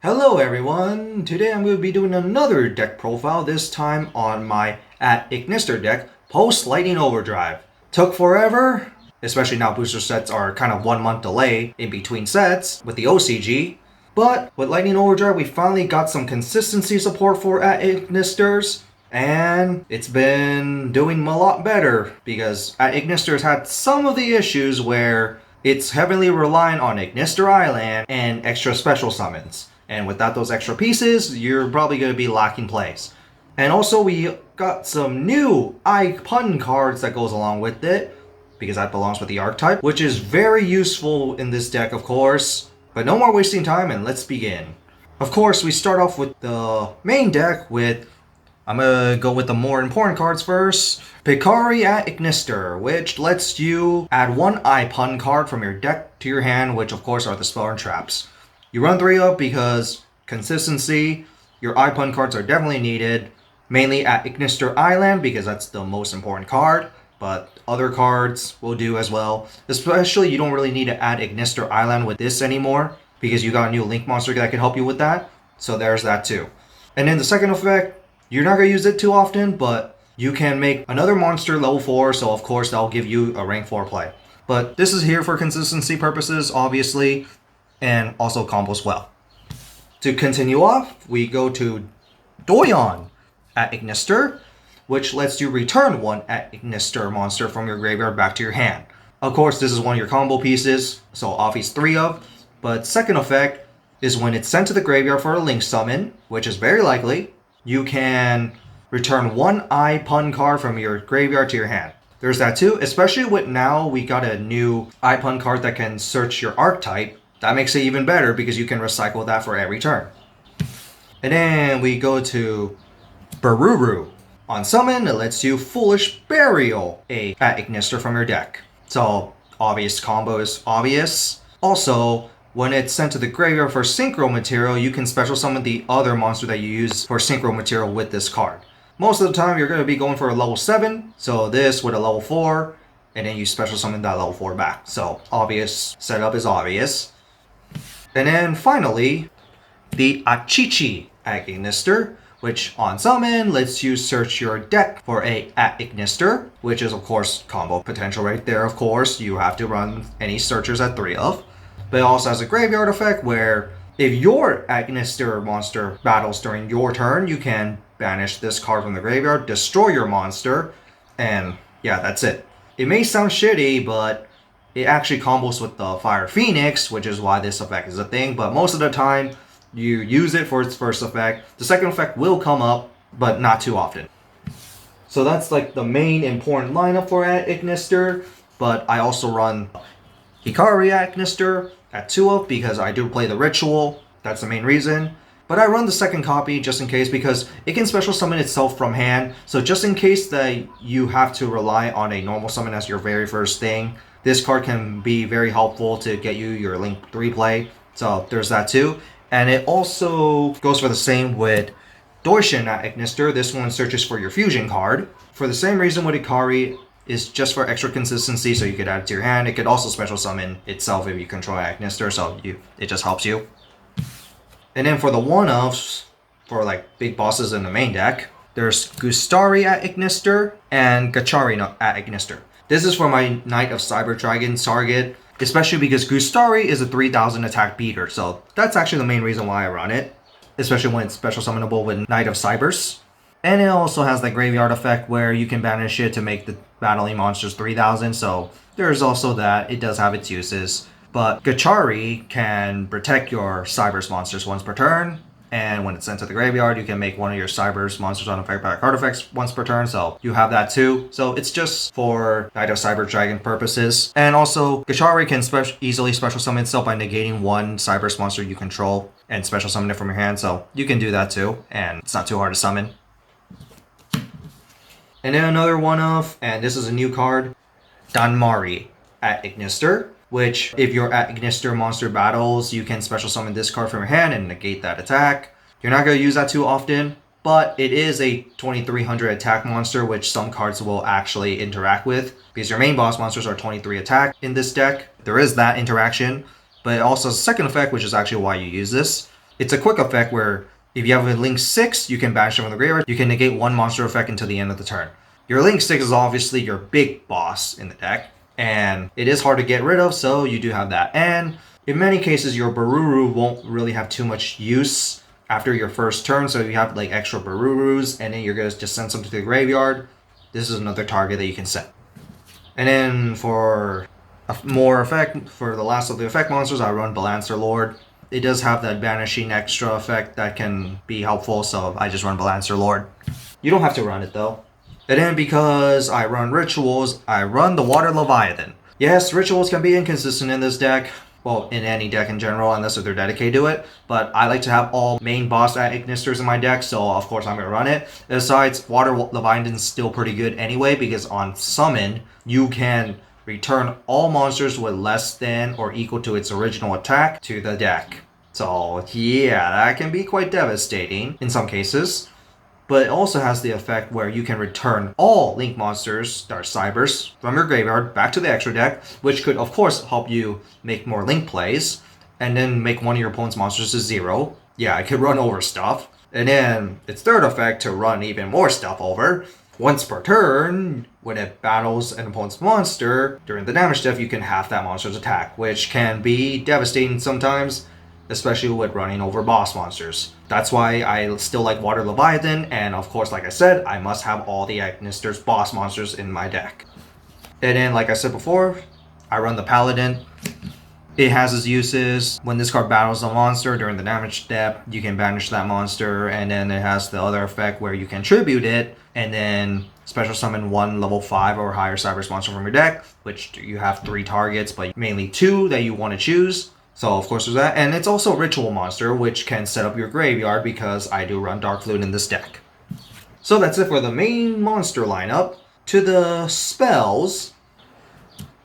Hello everyone! Today I'm going to be doing another deck profile, this time on my Agnister deck, post Lightning Overdrive. Took forever, especially now booster sets are kind of 1 month delay in between sets with the OCG. But with Lightning Overdrive we finally got some consistency support for Agnisters, and it's been doing a lot better because Agnisters had some of the issues where it's heavily reliant on Agnister Island and extra special summons. And without those extra pieces, you're probably going to be lacking plays. And also we got some new icon cards that goes along with it, because that belongs with the archetype, which is very useful in this deck, of course. But no more wasting time, and let's begin. Of course, we start off with the main deck with, I'm going to go with the more important cards first. Picari Agnister, which lets you add 1 icon card from your deck to your hand, which of course are the spell and traps. You run 3 up because consistency, your icon cards are definitely needed, mainly at Agnister Island because that's the most important card, but other cards will do as well. Especially you don't really need to add Agnister Island with this anymore because you got a new Link monster that can help you with that, so there's that too. And then the second effect, you're not going to use it too often, but you can make another monster level 4, so of course that'll give you a rank 4 play. But this is here for consistency purposes, obviously, and also combos well. To continue off, we go to Doyon Agnister, which lets you return 1 Agnister monster from your graveyard back to your hand. Of course, this is one of your combo pieces, so obvious 3 of, but second effect is when it's sent to the graveyard for a Link summon, which is very likely, you can return 1 icon card from your graveyard to your hand. There's that too, especially with now we got a new icon card that can search your archetype. That makes it even better because you can recycle that for every turn. And then we go to Bururu. On summon, it lets you Foolish Burial a Agnister from your deck. So, obvious combo is obvious. Also, when it's sent to the graveyard for Synchro material, you can special summon the other monster that you use for Synchro material with this card. Most of the time, you're going to be going for a level 7, so this with a level 4, and then you special summon that level 4 back. So, obvious setup is obvious. And then finally, the Achichi Agnister, which on summon lets you search your deck for a Agnister, which is of course combo potential right there, of course. You have to run any searchers at 3 of. But it also has a graveyard effect where if your Agnister monster battles during your turn, you can banish this card from the graveyard, destroy your monster, and yeah, that's it. It may sound shitty, but it actually combos with the Fire Phoenix, which is why this effect is a thing, but most of the time, you use it for its first effect. The second effect will come up, but not too often. So that's like the main important lineup for Agnister, but I also run Hikari Agnister at 2 up because I do play the Ritual, that's the main reason. But I run the second copy just in case because it can special summon itself from hand, so just in case that you have to rely on a normal summon as your very first thing, this card can be very helpful to get you your Link 3 play, so there's that too. And it also goes for the same with Doishin Agnister. This one searches for your fusion card. For the same reason with Ikari, is just for extra consistency, so you could add it to your hand. It could also special summon itself if you control Agnister, so it just helps you. And then for the one-offs, for like big bosses in the main deck, there's Gustari Agnister and Gachari Agnister. This is for my Knight of Cyber Dragon target, especially because Gustari is a 3000 attack beater, so that's actually the main reason why I run it, especially when it's special summonable with Knight of Cybers. And it also has the graveyard effect where you can banish it to make the battling monsters 3000, so there's also that. It does have its uses. But Gachari can protect your Cybers monsters once per turn, and when it's sent to the graveyard, you can make one of your Cybers monsters unaffected by artifacts once per turn, so you have that too. So it's just for Knight of Cyber Dragon purposes. And also, Gachari can easily special summon itself by negating 1 Cybers monster you control and special summon it from your hand, so you can do that too, and it's not too hard to summon. And then another one-off, and this is a new card, Danmari Agnister, which if your Agnister monster battles, you can special summon this card from your hand and negate that attack. You're not going to use that too often, but it is a 2300 attack monster, which some cards will actually interact with, because your main boss monsters are 23 attack in this deck. There is that interaction, but it also has a second effect, which is actually why you use this. It's a quick effect where if you have a Link 6, you can banish them from the graveyard. You can negate one monster effect until the end of the turn. Your Link 6 is obviously your big boss in the deck, and it is hard to get rid of, so you do have that. And in many cases, your Baruru won't really have too much use after your first turn, so you have like extra Barurus, and then you're going to just send some to the graveyard. This is another target that you can send. And then for more effect, for the last of the effect monsters, I run Balancer Lord. It does have that banishing extra effect that can be helpful, so I just run Balancer Lord. You don't have to run it though. And then because I run Rituals, I run the Water Leviathan. Yes, Rituals can be inconsistent in this deck. Well, in any deck in general, unless they're dedicated to it. But I like to have all main boss Agnisters in my deck, so of course I'm going to run it. Besides, Water Leviathan's still pretty good anyway, because on Summon, you can return all monsters with less than or equal to its original attack to the deck. So yeah, that can be quite devastating in some cases. But it also has the effect where you can return all Link monsters, that are Cybers, from your graveyard back to the extra deck, which could of course help you make more Link plays, and then make one of your opponent's monsters to 0. Yeah, it could run over stuff. And then its third effect to run even more stuff over. Once per turn, when it battles an opponent's monster, during the damage step, you can half that monster's attack, which can be devastating sometimes, especially with running over boss monsters. That's why I still like Water Leviathan, and of course, like I said, I must have all the Agnister's boss monsters in my deck. And then, like I said before, I run the Paladin. It has its uses. When this card battles a monster during the damage step, you can banish that monster, and then it has the other effect where you can tribute it, and then special summon one level 5 or higher Cybers monster from your deck, which you have 3 targets, but mainly 2 that you want to choose. So of course there's that, and it's also a Ritual monster, which can set up your graveyard because I do run Dark Flute in this deck. So that's it for the main monster lineup. To the spells,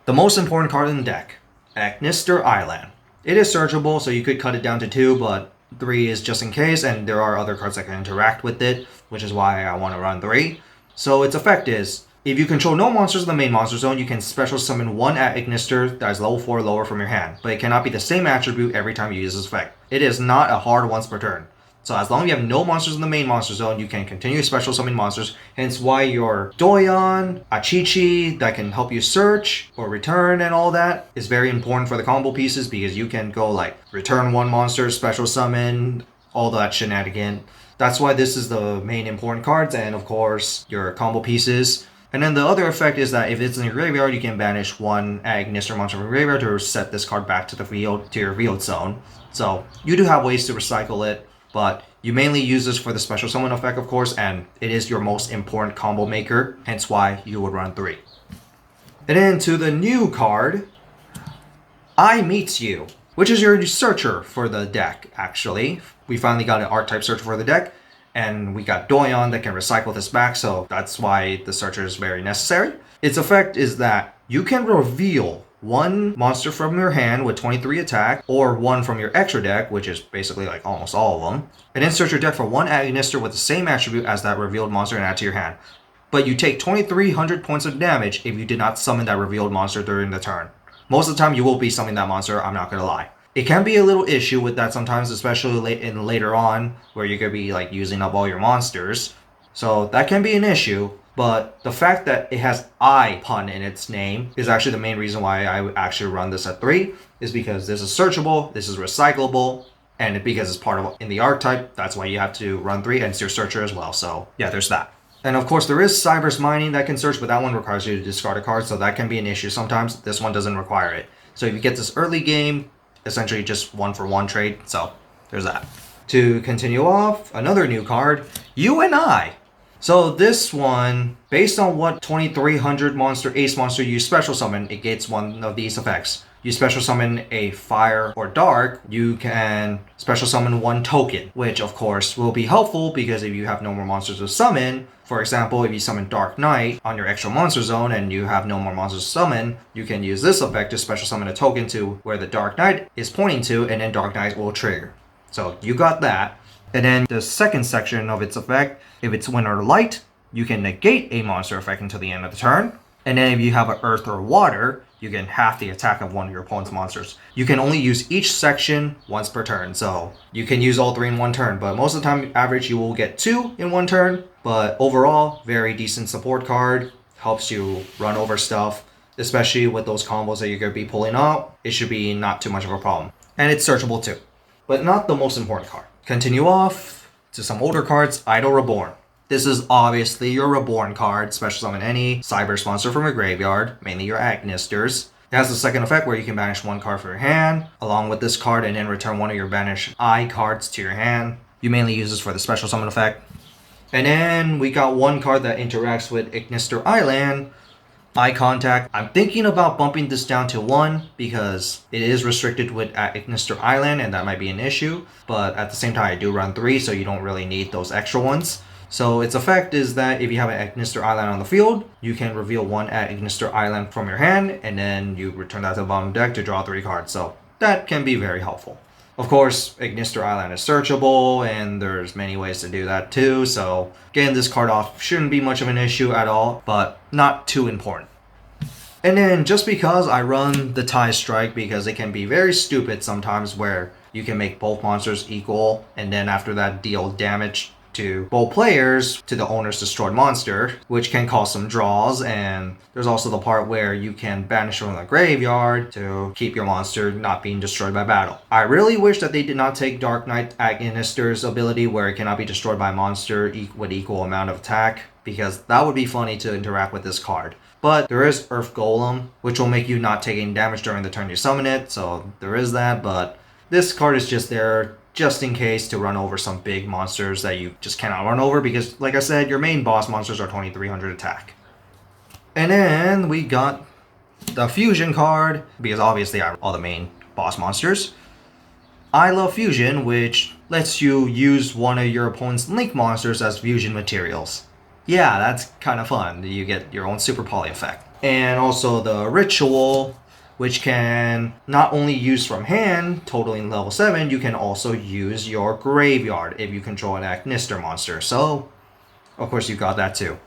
the most important card in the deck, Agnister Island. It is searchable, so you could cut it down to 2, but 3 is just in case, and there are other cards that can interact with it, which is why I want to run 3. So its effect is, if you control no monsters in the main monster zone, you can special summon one at Agnister that is level 4 or lower from your hand, but it cannot be the same attribute every time you use this effect. It is not a hard once per turn. So as long as you have no monsters in the main monster zone, you can continue special summon monsters, hence why your Doyon, Achichi that can help you search or return and all that is very important for the combo pieces, because you can go like return one monster, special summon, all that shenanigan. That's why this is the main important cards, and of course your combo pieces. And then the other effect is that if it's in your graveyard, you can banish one Agnister monster from your graveyard to set this card back to the field, to your field zone. So you do have ways to recycle it, but you mainly use this for the special summon effect, of course, and it is your most important combo maker, hence why you would run 3. And then to the new card, I Meets You, which is your searcher for the deck, actually. We finally got an archetype searcher for the deck, and we got Doyon that can recycle this back, so that's why the searcher is very necessary. Its effect is that you can reveal one monster from your hand with 23 attack, or one from your extra deck, which is basically like almost all of them, and then search your deck for one Agnister with the same attribute as that revealed monster and add to your hand. But you take 2300 points of damage if you did not summon that revealed monster during the turn. Most of the time you will be summoning that monster, I'm not gonna lie. It can be a little issue with that sometimes, especially later on, where you're gonna be like using up all your monsters. So that can be an issue, but the fact that it has I pun in its name is actually the main reason why I would actually run this at 3, is because this is searchable, this is recyclable, and because it's part of in the archetype, that's why you have to run 3, and it's your searcher as well. So yeah, there's that. And of course there is Cybers Mining that can search, but that one requires you to discard a card, so that can be an issue sometimes. This one doesn't require it. So if you get this early game, essentially just 1-for-1 trade, so there's that. To continue off, another new card, You and I. So this one, based on what 2300 monster ace monster you special summon, it gets one of these effects. You special summon a fire or dark, you can special summon one token, which of course will be helpful because if you have no more monsters to summon, for example, if you summon Dark Knight on your extra monster zone and you have no more monsters to summon, you can use this effect to special summon a token to where the Dark Knight is pointing to, and then Dark Knight will trigger. So you got that. And then the second section of its effect, if it's wind or light, you can negate a monster effect until the end of the turn. And then if you have an earth or water, you get half the attack of one of your opponent's monsters. You can only use each section once per turn, so you can use all 3 in one turn, but most of the time, average, you will get 2 in one turn. But overall, very decent support card, helps you run over stuff, especially with those combos that you're going to be pulling out. It should be not too much of a problem. And it's searchable too, but not the most important card. Continue off to some older cards, Idle Reborn. This is obviously your Reborn card, special summon any cyber sponsor from your graveyard, mainly your Agnisters. It has the second effect where you can banish 1 card from your hand, along with this card, and then return 1 of your banished eye cards to your hand. You mainly use this for the special summon effect. And then we got 1 card that interacts with Agnister Island, Eye Contact. I'm thinking about bumping this down to 1 because it is restricted with Agnister Island, and that might be an issue. But at the same time, I do run 3, so you don't really need those extra ones. So its effect is that if you have an Agnister Island on the field, you can reveal 1 Agnister Island from your hand, and then you return that to the bottom of the deck to draw 3 cards. So that can be very helpful. Of course, Agnister Island is searchable, and there's many ways to do that too, so getting this card off shouldn't be much of an issue at all, but not too important. And then just because I run the Tie Strike, because it can be very stupid sometimes where you can make both monsters equal, and then after that deal damage to both players to the owner's destroyed monster, which can cause some draws. And there's also the part where you can banish from the graveyard to keep your monster not being destroyed by battle. I really wish that they did not take Dark Knight Agnister's ability where it cannot be destroyed by a monster with equal amount of attack, because that would be funny to interact with this card. But there is Earth Golem, which will make you not take any damage during the turn you summon it, so there is that. But this card is just there just in case to run over some big monsters that you just cannot run over, because like I said, your main boss monsters are 2300 attack. And then we got the Fusion card, because obviously I all the main boss monsters. I Love Fusion, which lets you use one of your opponent's link monsters as fusion materials. Yeah, that's kind of fun. You get your own super poly effect. And also the Ritual, which can not only use from hand, totaling level 7, you can also use your graveyard if you control an Agnister monster. So, of course, you got that too.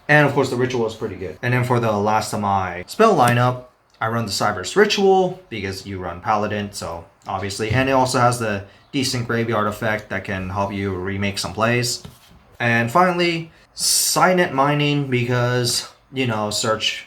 And of course, the Ritual is pretty good. And then for the last of my spell lineup, I run the Cyber's Ritual, because you run Paladin, so obviously. And it also has the decent graveyard effect that can help you remake some plays. And finally, Signet Mining, because, you know, search...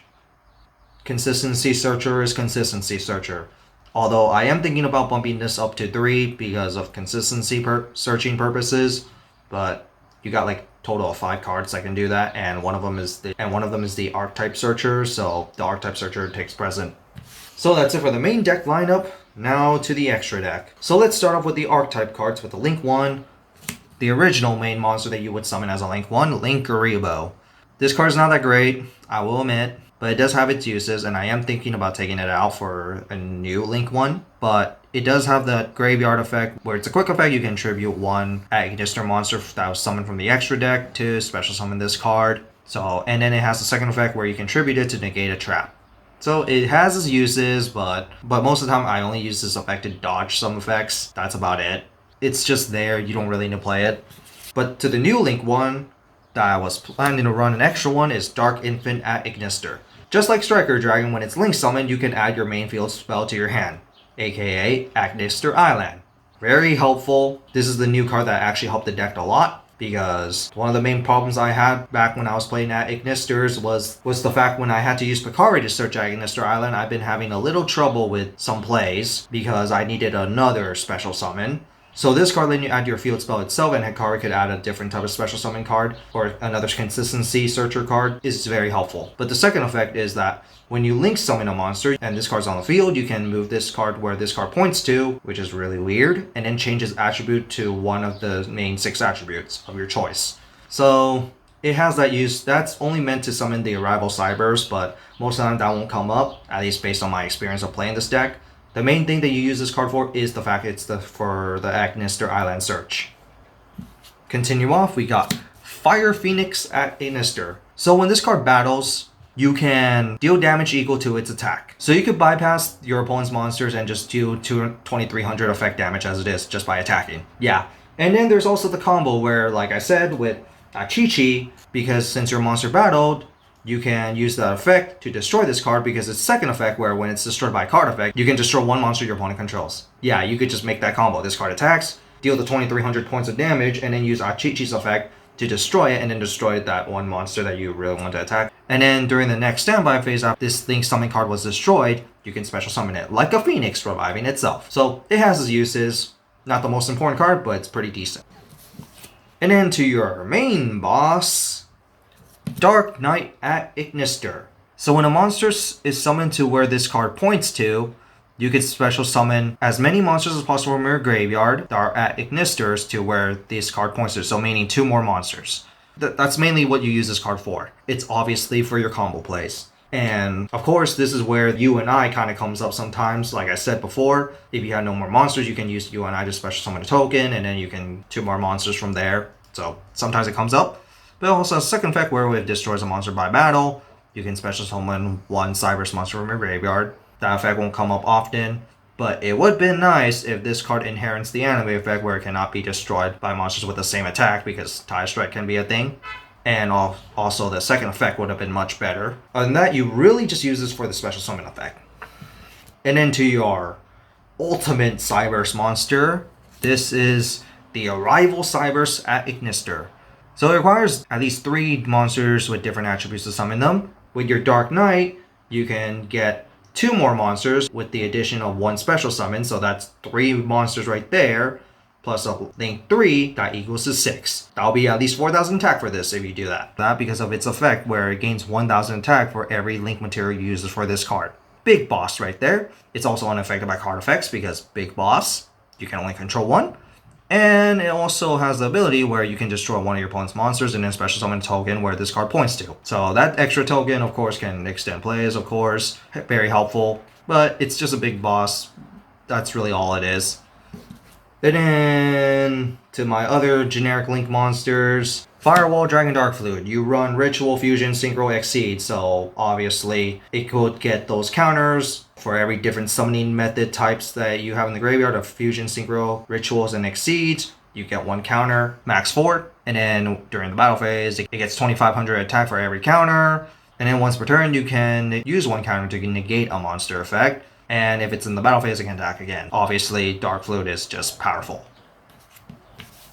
Consistency Searcher is Consistency Searcher. Although I am thinking about bumping this up to 3 because of consistency searching purposes, but you got like total of 5 cards that can do that, and one of them is the Archetype Searcher, so the Archetype Searcher takes present. So that's it for the main deck lineup. Now to the extra deck. So let's start off with the Archetype cards with the Link 1, the original main monster that you would summon as a Link 1, Linkuriboh. This card is not that great, I will admit, but it does have its uses, and I am thinking about taking it out for a new Link 1. But it does have the graveyard effect, where it's a quick effect. You can tribute 1 Agnister monster that was summoned from the extra deck to special summon this card. So, and then it has the second effect where you can tribute it to negate a trap. So it has its uses, but most of the time I only use this effect to dodge some effects. That's about it. It's just there, you don't really need to play it. But to the new Link 1 that I was planning to run an extra one is Dark Infant at Agnister. Just like Striker Dragon, when it's Link summoned, you can add your main field spell to your hand, aka Agnister Island. Very helpful. This is the new card that actually helped the deck a lot, because one of the main problems I had back when I was playing at Agnisters was the fact when I had to use Picari to search Agnister Island, I've been having a little trouble with some plays because I needed another special summon. So this card letting you add your field spell itself, and Hikari could add a different type of special summon card or another consistency searcher card, is very helpful. But the second effect is that when you link summon a monster and this card's on the field, you can move this card where this card points to, which is really weird, and then change its attribute to one of the main 6 attributes of your choice. So it has that use. That's only meant to summon the Arrival Cybers, but most of the time that won't come up, at least based on my experience of playing this deck. The main thing that you use this card for is the fact it's for the Agnister Island search. Continue off, we got Fire Phoenix at Agnister. So when this card battles, you can deal damage equal to its attack. So you could bypass your opponent's monsters and just do 2300 effect damage as it is, just by attacking. Yeah. And then there's also the combo where, like I said, with Chi-Chi, because since your monster battled, you can use that effect to destroy this card because it's second effect where when it's destroyed by a card effect, you can destroy one monster your opponent controls. Yeah, you could just make that combo. This card attacks, deal the 2300 points of damage, and then use Achichi's effect to destroy it and then destroy that one monster that you really want to attack. And then during the next standby phase, after this Link Summon card was destroyed, you can special summon it like a Phoenix reviving itself. So it has its uses. Not the most important card, but it's pretty decent. And then to your main boss, Dark Knight at Agnister. So when a monster is summoned to where this card points to, you can special summon as many monsters as possible from your graveyard that are at Agnisters to where this card points to, so meaning 2 more monsters. That's mainly what you use this card for. It's obviously for your combo plays. And of course, this is where UNI kind of comes up sometimes. Like I said before, if you have no more monsters, you can use UNI to special summon a token, and then you can 2 more monsters from there. So sometimes it comes up. But it also has a second effect where it destroys a monster by battle. You can special summon 1 Cyberse monster from your graveyard. That effect won't come up often, but it would have been nice if this card inherits the anime effect where it cannot be destroyed by monsters with the same attack, because tie strike can be a thing. And also the second effect would have been much better. Other than that, you really just use this for the special summon effect. And then to your ultimate Cyberse monster, this is the Arrival Cyberse at Agnister. So it requires at least 3 monsters with different attributes to summon them. With your Dark Knight, you can get 2 more monsters with the addition of 1 special summon, so that's 3 monsters right there, plus a Link 3, that equals to 6. That'll be at least 4,000 attack for this if you do that. That because of its effect where it gains 1,000 attack for every Link material you use for this card. Big boss right there. It's also unaffected by card effects because big boss, you can only control 1. And it also has the ability where you can destroy one of your opponent's monsters and then special summon a token where this card points to. So that extra token, of course, can extend plays, of course. Very helpful. But it's just a big boss. That's really all it is. And then to my other generic Link monsters, Firewall, Dragon, Dark Fluid. You run Ritual, Fusion, Synchro, Exceed, so obviously it could get those counters for every different summoning method types that you have in the graveyard of Fusion, Synchro, Rituals, and Exceeds. You get 1 counter, max 4, and then during the battle phase, it gets 2,500 attack for every counter, and then once per turn, you can use 1 counter to negate a monster effect, and if it's in the battle phase, it can attack again. Obviously, Dark Fluid is just powerful.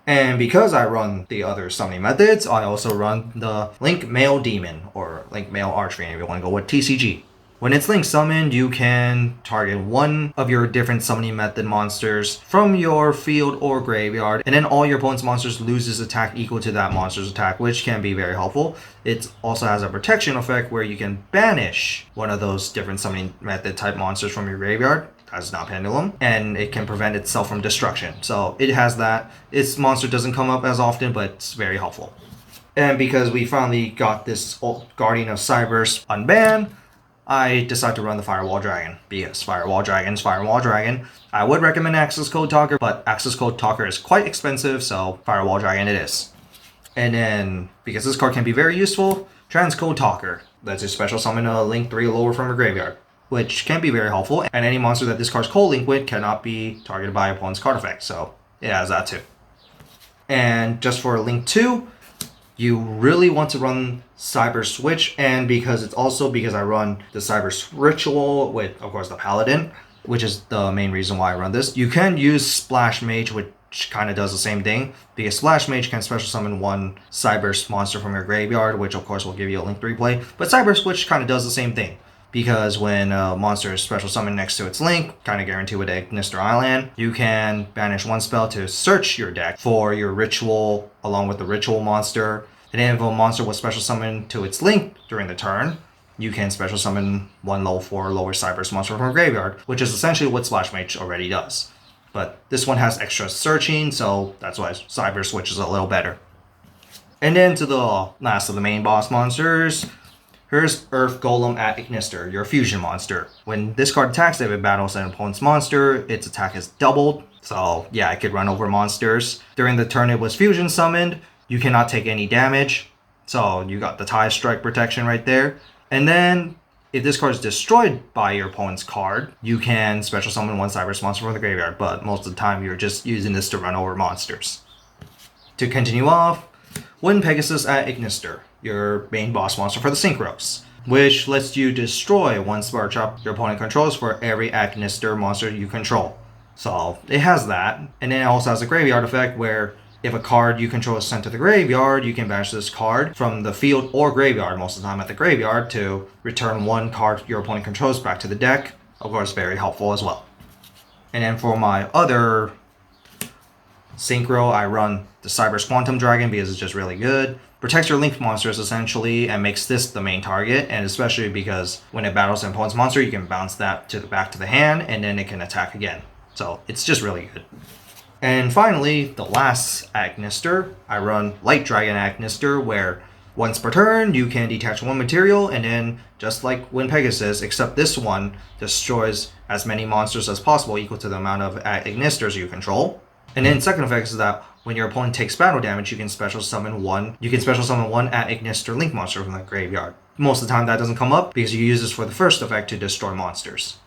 And because I run the other summoning methods, I also run the Link Male Demon, or Link Male Archfiend if you want to go with TCG. When it's Link summoned, you can target 1 of your different summoning method monsters from your field or graveyard, and then all your opponent's monsters loses attack equal to that monster's attack, which can be very helpful. It also has a protection effect where you can banish one of those different summoning method type monsters from your graveyard. That's not Pendulum, and it can prevent itself from destruction. So it has that. Its monster doesn't come up as often, but it's very helpful. And because we finally got this Guardian of Cyberse unbanned, I decided to run the Firewall Dragon, because Firewall Dragon's Firewall Dragon. I would recommend Access Code Talker, but Access Code Talker is quite expensive, so Firewall Dragon it is. And then, because this card can be very useful, Transcode Talker lets you special summon a Link 3 lower from your graveyard, which can be very helpful, and any monster that this card's co-linked with cannot be targeted by opponent's card effect, so it has that too. And just for Link 2, you really want to run Cyber Switch, and because I run the Cyber Ritual with, of course, the Paladin, which is the main reason why I run this. You can use Splash Mage, which kind of does the same thing, because Splash Mage can special summon 1 Cyber monster from your graveyard, which of course will give you a Link 3 play, but Cyber Switch kind of does the same thing. Because when a monster is special summoned next to its Link, kind of guaranteed with Agnister Island, you can banish 1 spell to search your deck for your Ritual along with the Ritual monster. And then if a monster was special summoned to its Link during the turn, you can special summon 1 level 4 lower Cyberse monster from a graveyard, which is essentially what Splash Mage already does. But this one has extra searching, so that's why Cyber Switch is a little better. And then to the last of the main boss monsters, here's Earth Golem at Agnister, your fusion monster. When this card attacks, if it battles an opponent's monster, its attack is doubled. So yeah, it could run over monsters. During the turn it was fusion summoned, you cannot take any damage. So you got the tie strike protection right there. And then if this card is destroyed by your opponent's card, you can special summon 1 Cyberse monster from the graveyard, but most of the time you're just using this to run over monsters. To continue off, Wind Pegasus at Agnister. your main boss monster for the Synchros, which lets you destroy one Spark Chop your opponent controls for every Agnister monster you control. So it has that, and then it also has a graveyard effect where if a card you control is sent to the graveyard, you can banish this card from the field or graveyard, most of the time at the graveyard, to return one card your opponent controls back to the deck. Of course, very helpful as well. And then for my other Synchro, I run the Cyber's Quantum Dragon because it's just really good. Protects your linked monsters essentially and makes this the main target, and especially because when it battles an opponent's monster, you can bounce that to the back to the hand and then it can attack again. So it's just really good. And finally, the last Agnister, I run Light Dragon Agnister, where once per turn you can detach one material, and then just like Wind Pegasus, except this one destroys as many monsters as possible equal to the amount of Agnisters you control. And then second effect is that when your opponent takes battle damage, you can special summon one Agnister Link monster from the graveyard. Most of the time that doesn't come up because you use this for the first effect to destroy monsters.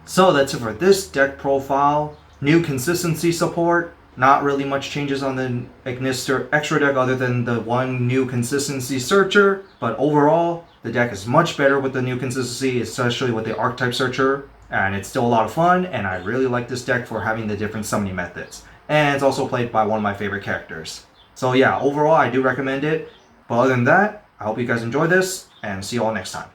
So that's it for this deck profile. New consistency support. Not really much changes on the Agnister extra deck other than the one new consistency searcher. But overall, the deck is much better with the new consistency, especially with the archetype searcher. And it's still a lot of fun, and I really like this deck for having the different summoning methods. And it's also played by one of my favorite characters. So yeah, overall I do recommend it. But other than that, I hope you guys enjoy this, and see you all next time.